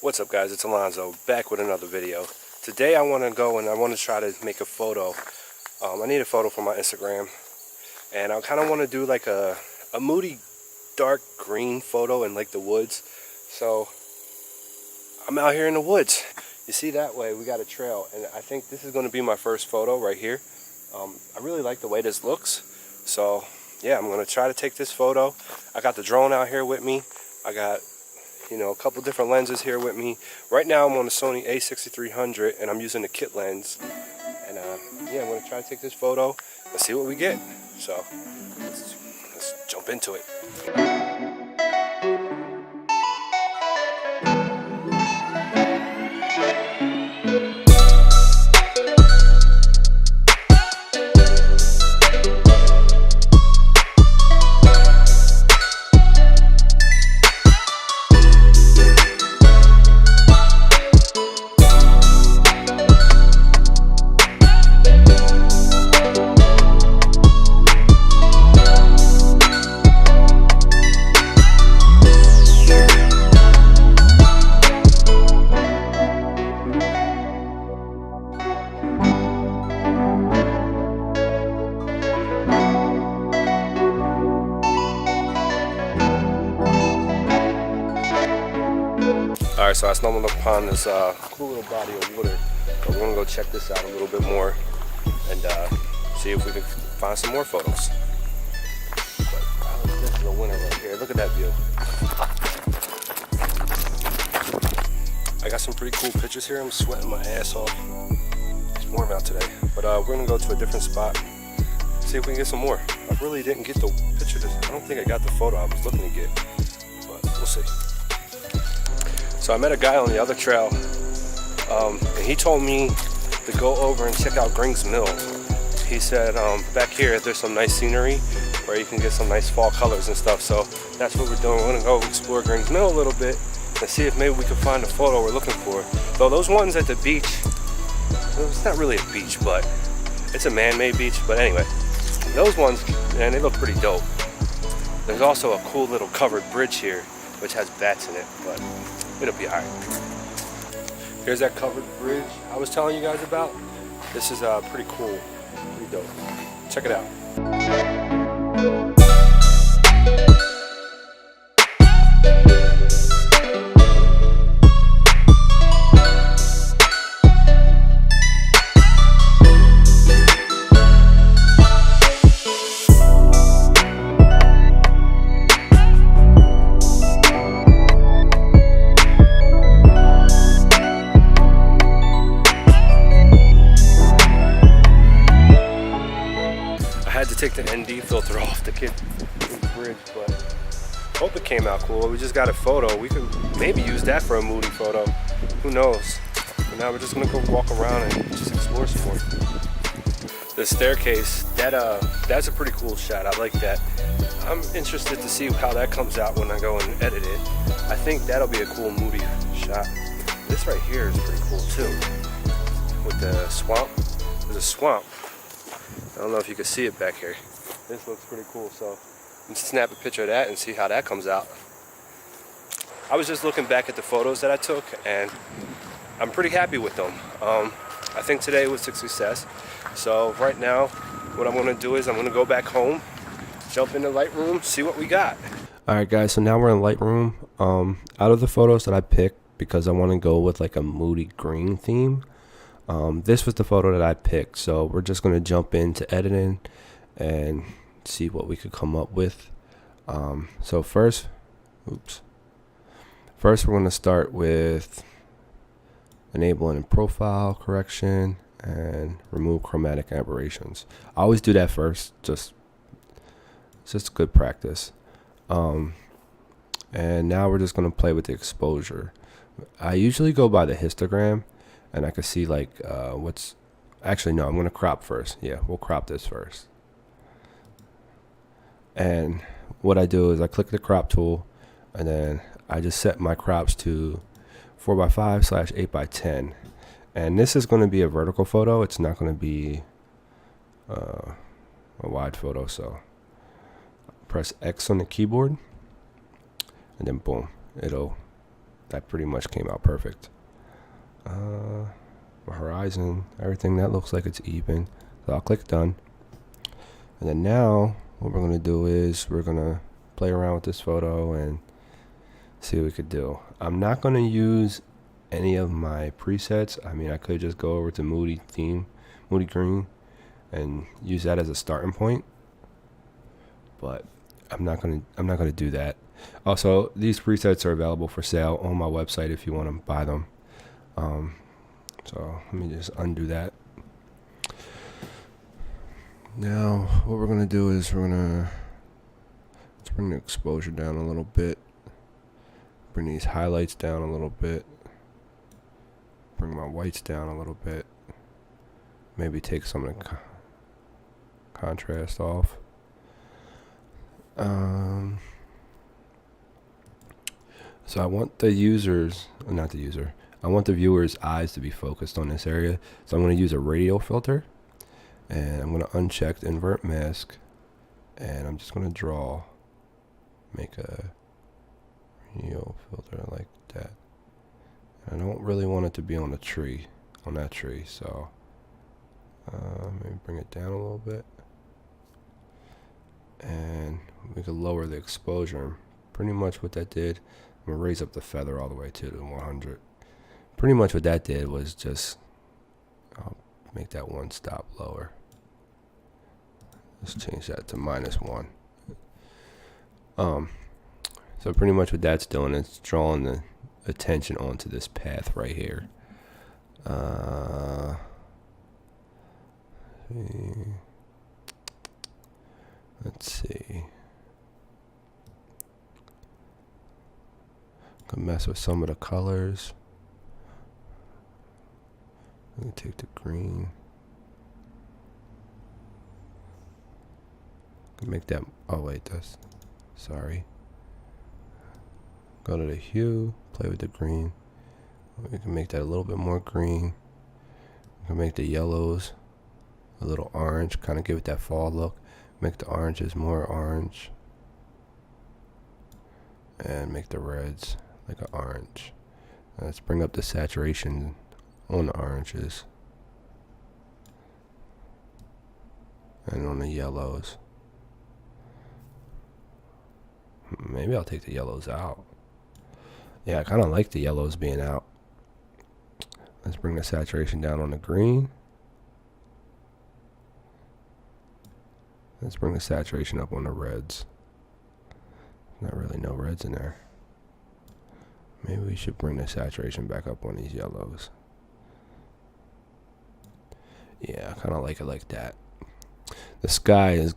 What's up, guys? It's Alonzo back with another video. Today I want to go and I want to try to make a photo. I need a photo for my Instagram, and I kind of want to do like a moody dark green photo in like the woods. So I'm out here in the woods. You see that way we got a trail, and I think this is going to be my first photo right here. I really like the way this looks, so yeah, I'm going to try to take this photo. I got the drone out here with me. I got a couple different lenses here with me. Right now I'm on the Sony a6300 and I'm using the kit lens. And yeah, I'm going to try to take this photo and see what we get. So let's jump into it. Alright, so I stumbled upon this cool little body of water. So we're going to go check this out a little bit more and see if we can find some more photos. But this is a winner right here. Look at that view. I got some pretty cool pictures here. I'm sweating my ass off. It's warm out today. But we're going to go to a different spot, see if we can get some more. I really didn't get the picture. I don't think I got the photo I was looking to get, but we'll see. So I met a guy on the other trail, and he told me to go over and check out Grings Mill. He said back here there's some nice scenery where you can get some nice fall colors and stuff. So that's what we're doing. We're gonna go explore Grings Mill a little bit and see if maybe we can find the photo we're looking for. Though those ones at the beach, it's not really a beach, but it's a man-made beach. But anyway, those ones, man, they look pretty dope. There's also a cool little covered bridge here which has bats in it, but it'll be alright. Here's that covered bridge I was telling you guys about. This is pretty cool, pretty dope. Check it out. Take the ND filter off the bridge, but hope it came out cool. We just got a photo. We could maybe use that for a Moody photo. Who knows? But now we're just gonna go walk around and just explore some more. The staircase, that's a pretty cool shot. I like that. I'm interested to see how that comes out when I go and edit it. I think that'll be a cool Moody shot. This right here is pretty cool too. With the swamp. There's a swamp. I don't know if you can see it back here. This looks pretty cool, so let's snap a picture of that and see how that comes out. I was just looking back at the photos that I took, and I'm pretty happy with them. I think today was a success. So right now, what I'm going to do is I'm going to go back home, jump into Lightroom, see what we got. Alright guys, so now we're in Lightroom. Out of the photos that I picked, because I want to go with like a moody green theme, this was the photo that I picked, so we're just going to jump into editing and see what we could come up with. So first we're going to start with enabling profile correction and remove chromatic aberrations. I always do that first, it's just good practice. And now we're just going to play with the exposure. I usually go by the histogram, and I can see like what's actually, no, I'm going to crop first. Yeah, we'll crop this first. And what I do is I click the crop tool, and then I just set my crops to 4x5/8x10. And this is going to be a vertical photo. It's not going to be a wide photo. So press X on the keyboard, and then boom, it'll that pretty much came out perfect. Horizon, everything that looks like it's even. So I'll click done. And then now what we're going to do is we're going to play around with this photo and see what we could do. I'm not going to use any of my presets. I mean, I could just go over to Moody Green, and use that as a starting point. But I'm not gonna do that. Also, these presets are available for sale on my website if you want to buy them. So let me just undo that. Now, what we're gonna do is let's bring the exposure down a little bit. Bring these highlights down a little bit. Bring my whites down a little bit. Maybe take some of the contrast off. So I want the I want the viewer's eyes to be focused on this area. So I'm going to use a radial filter, and I'm going to uncheck the invert mask, and I'm just going to make a radial filter like that. I don't really want it to be on that tree, so maybe bring it down a little bit. And we could lower the exposure. Pretty much what that did, I'm going to raise up the feather all the way to 100. Pretty much what that did was just, I'll make that one stop lower. Let's change that to -1. So pretty much what that's doing is drawing the attention onto this path right here. Let's see. Can mess with some of the colors. Let me take the green. Can make that. Oh wait, sorry. Go to the hue. Play with the green. We can make that a little bit more green. We can make the yellows a little orange. Kind of give it that fall look. Make the oranges more orange. And make the reds like an orange. Let's bring up the saturation on the oranges. And on the yellows. Maybe I'll take the yellows out. Yeah, I kind of like the yellows being out. Let's bring the saturation down on the green. Let's bring the saturation up on the reds. Not really no reds in there. Maybe we should bring the saturation back up on these yellows. Yeah, I kind of like it like that. The sky is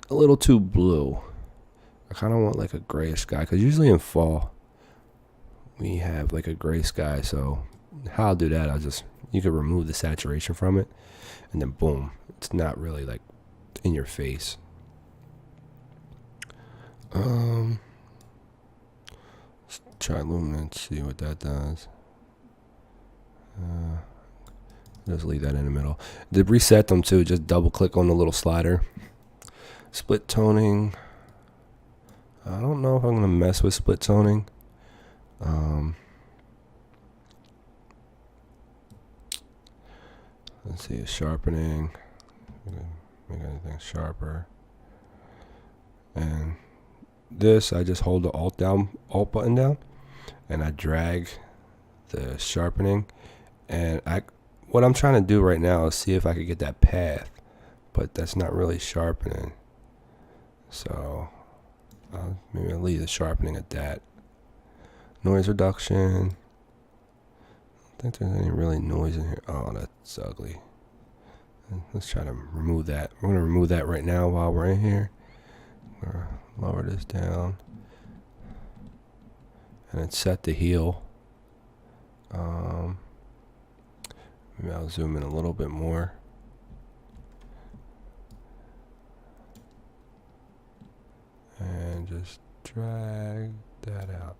a little too blue. I kind of want like a grayish sky, because usually in fall we have like a gray sky. So how I'll do that, you can remove the saturation from it, and then boom, it's not really like in your face. Let's try luminance, see what that does. Just leave that in the middle. To reset them too, just double click on the little slider. Split toning. I don't know if I'm gonna mess with split toning. Let's see, sharpening. Make anything sharper. And this, I just hold the alt button down, and I drag the sharpening. And what I'm trying to do right now is see if I could get that path, but that's not really sharpening. So maybe I'll leave the sharpening at that. Noise reduction. I don't think there's any really noise in here. Oh, that's ugly. Let's try to remove that. We're going to remove that right now while we're in here. Lower this down. And then set the heel. Maybe I'll zoom in a little bit more. And just drag that out.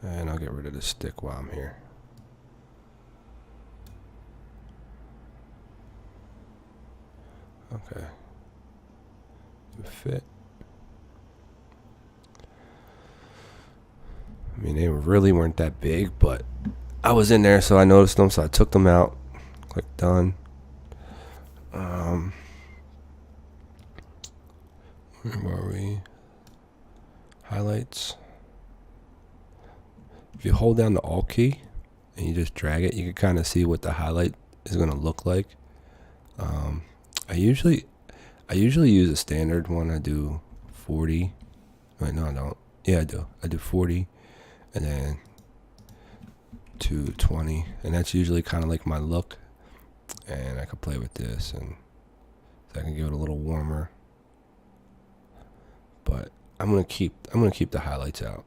And I'll get rid of the stick while I'm here. Okay. To fit. I mean, they really weren't that big, but I was in there, so I noticed them, so I took them out. Click done. Where were we? Highlights. If you hold down the Alt key and you just drag it, you can kind of see what the highlight is going to look like. I usually use a standard one. I do 40. Wait, no, I don't. Yeah, I do. I do 40, and then 220, and that's usually kind of like my look. And I could play with this, and so I can give it a little warmer. But I'm gonna keep the highlights out.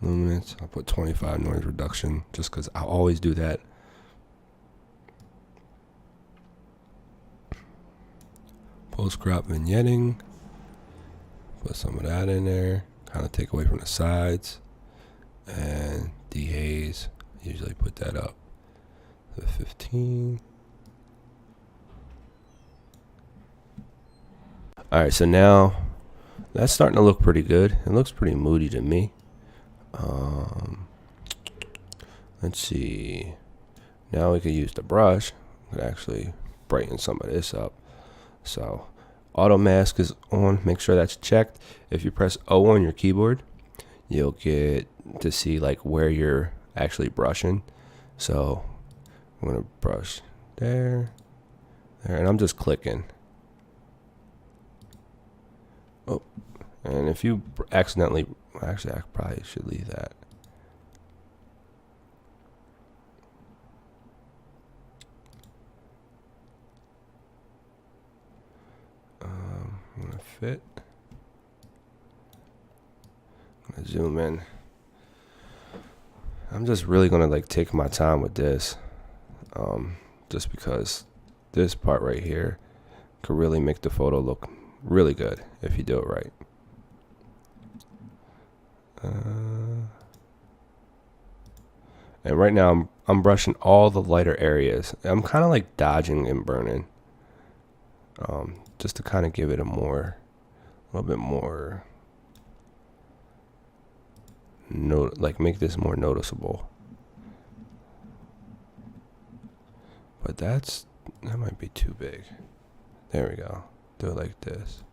Luminance. I'll put 25 noise reduction, just because I always do that. Post crop vignetting. Put some of that in there. Kind of take away from the sides. And dehaze. Usually put that up to 15. Alright, so now that's starting to look pretty good. It looks pretty moody to me. Let's see. Now we could use the brush. We could actually brighten some of this up. So auto mask is on. Make sure that's checked. If you press O on your keyboard, you'll get to see like where you're actually brushing. So I'm gonna brush there, and I'm just clicking. Oh, and if you accidentally, actually I probably should leave that. I'm gonna fit. I'm gonna zoom in. I'm just really gonna like take my time with this, just because this part right here could really make the photo look really good if you do it right. And right now I'm brushing all the lighter areas. I'm kind of like dodging and burning, just to kind of give it a little bit more like make this more noticeable. But that might be too big. There we go. Do it like this.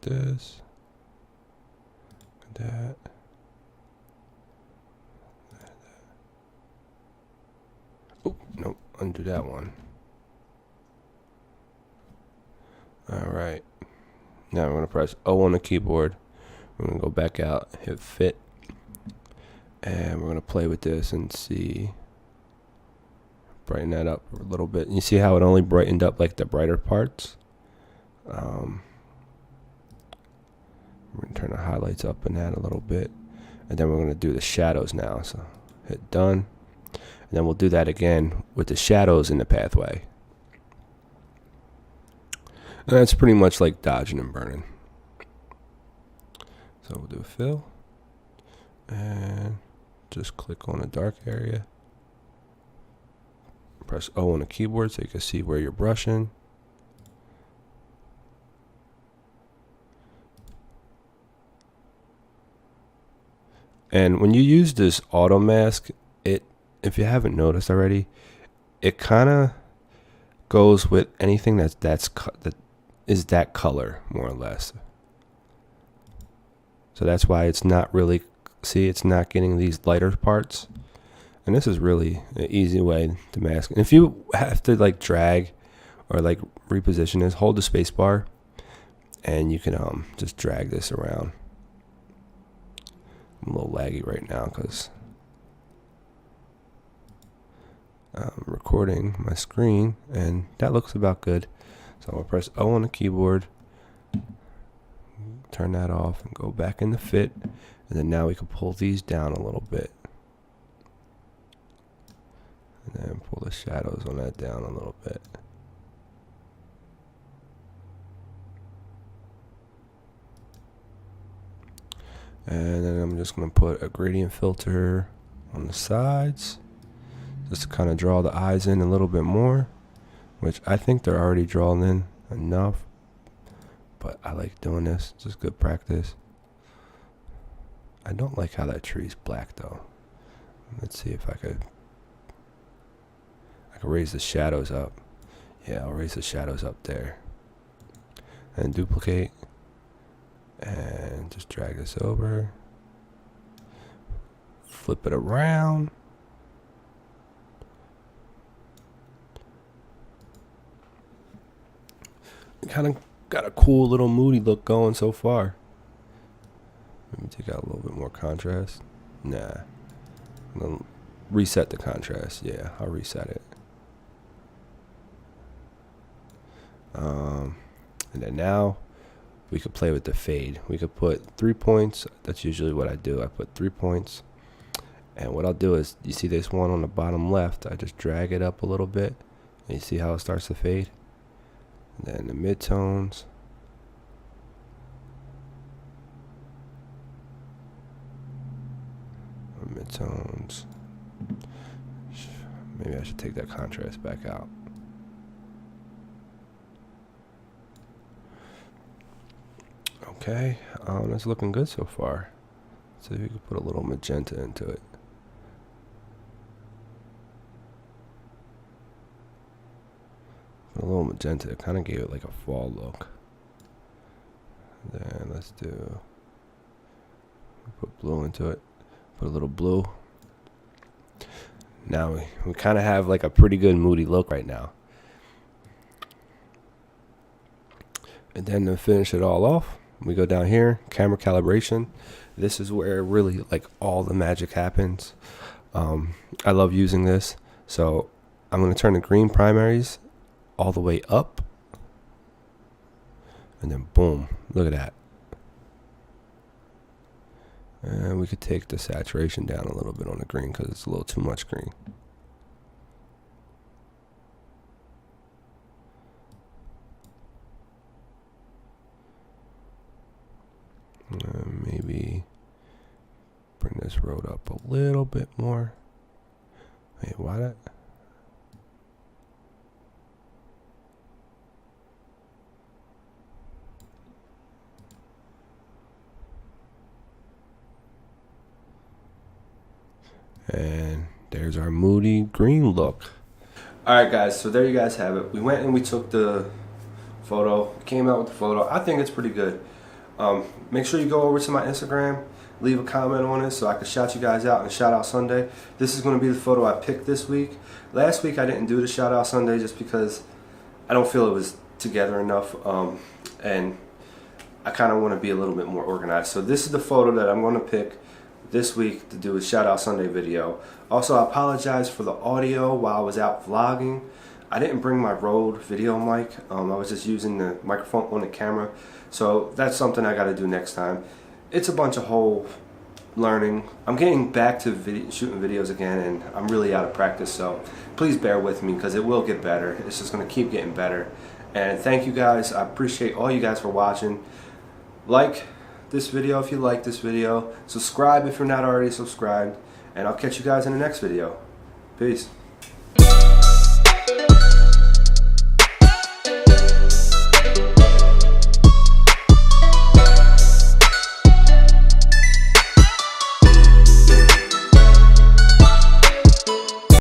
This. That. Oh, nope. Undo that one. Alright. Now we're going to press O on the keyboard. We're going to go back out, hit fit. And we're going to play with this and see. Brighten that up a little bit. You see how it only brightened up like the brighter parts? We're going to turn the highlights up in that a little bit. And then we're going to do the shadows now. So hit done. And then we'll do that again with the shadows in the pathway. And that's pretty much like dodging and burning. So we'll do a fill. And just click on a dark area. Press O on the keyboard so you can see where you're brushing. And when you use this auto mask, if you haven't noticed already, it kind of goes with anything that is that color, more or less. So that's why it's not really, see, it's not getting these lighter parts. And this is really an easy way to mask. And if you have to like drag or like reposition this, hold the space bar and you can just drag this around. I'm a little laggy right now because I'm recording my screen, and that looks about good. So I'm going to press O on the keyboard, turn that off, and go back in the fit. And then now we can pull these down a little bit. And then pull the shadows on that down a little bit. And then I'm just going to put a gradient filter on the sides, just to kind of draw the eyes in a little bit more, which I think they're already drawn in enough, but I like doing this. It's just good practice. I don't like how that tree's black though. Let's see if I could raise the shadows up. Yeah, I'll raise the shadows up there. And duplicate. And just drag this over. Flip it around. Kind of got a cool little Moody look going so far. Let me take out a little bit more contrast. Nah. I'm gonna reset the contrast. Yeah, I'll reset it. And then now we could play with the fade. We could put 3 points. That's usually what I do. I put 3 points. And what I'll do is, you see this one on the bottom left, I just drag it up a little bit. And you see how it starts to fade? And then the midtones. Midtones. Maybe I should take that contrast back out. Okay, that's looking good so far. So you can put a little magenta into it. Put a little magenta, it kind of gave it like a fall look. Then let's put blue into it. Put a little blue. Now we kind of have like a pretty good Moody look right now. And then to finish it all off, we go down here, camera calibration. This is where really like all the magic happens. I love using this. So I'm going to turn the green primaries all the way up. And then boom, look at that. And we could take the saturation down a little bit on the green because it's a little too much green. Maybe bring this road up a little bit more. Wait, why that? And there's our Moody green look. Alright guys, so there you guys have it. We went and we took the photo, came out with the photo. I think it's pretty good. Make sure you go over to my Instagram, leave a comment on it so I can shout you guys out on Shout Out Sunday. This is going to be the photo I picked this week. Last week I didn't do the Shout Out Sunday just because I don't feel it was together enough, and I kind of want to be a little bit more organized. So this is the photo that I'm going to pick this week to do a Shout Out Sunday video. Also, I apologize for the audio while I was out vlogging. I didn't bring my Rode video mic. I was just using the microphone on the camera. So that's something I got to do next time. It's a bunch of whole learning. I'm getting back to shooting videos again, and I'm really out of practice. So please bear with me because it will get better. It's just going to keep getting better. And thank you guys. I appreciate all you guys for watching. Like this video if you like this video. Subscribe if you're not already subscribed. And I'll catch you guys in the next video. Peace.